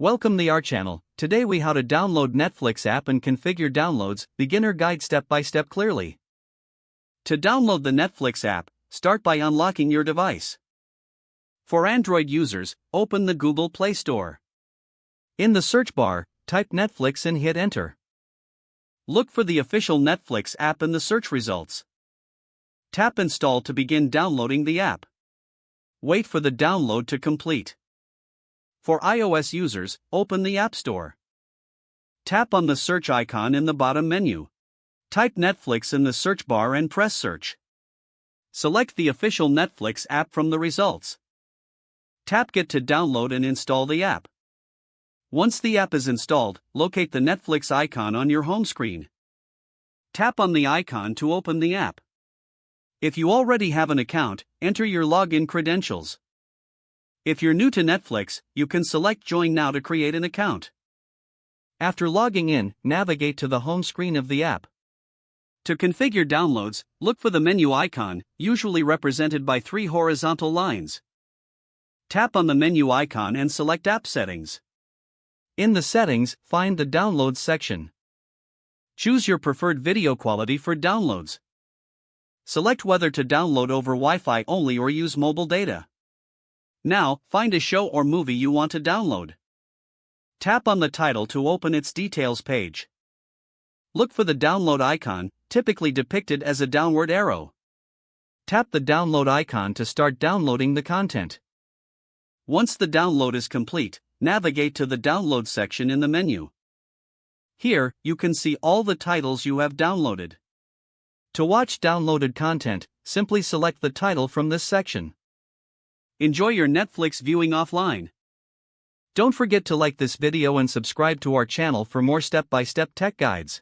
Welcome to our channel. Today we how to download Netflix app and configure downloads, beginner guide step by step clearly. To download the Netflix app, start by unlocking your device. For Android users, open the Google Play Store. In the search bar, type Netflix and hit enter. Look for the official Netflix app in the search results. Tap install to begin downloading the app. Wait for the download to complete. For iOS users, open the App Store. Tap on the search icon in the bottom menu. Type Netflix in the search bar and press search. Select the official Netflix app from the results. Tap Get to download and install the app. Once the app is installed, locate the Netflix icon on your home screen. Tap on the icon to open the app. If you already have an account, enter your login credentials. If you're new to Netflix, you can select Join Now to create an account. After logging in, navigate to the home screen of the app. To configure downloads, look for the menu icon, usually represented by 3 horizontal lines. Tap on the menu icon and select App Settings. In the settings, find the Downloads section. Choose your preferred video quality for downloads. Select whether to download over Wi-Fi only or use mobile data. Now, find a show or movie you want to download. Tap on the title to open its details page. Look for the download icon, typically depicted as a downward arrow. Tap the download icon to start downloading the content. Once the download is complete, navigate to the Download section in the menu. Here, you can see all the titles you have downloaded. To watch downloaded content, simply select the title from this section. Enjoy your Netflix viewing offline. Don't forget to like this video and subscribe to our channel for more step-by-step tech guides.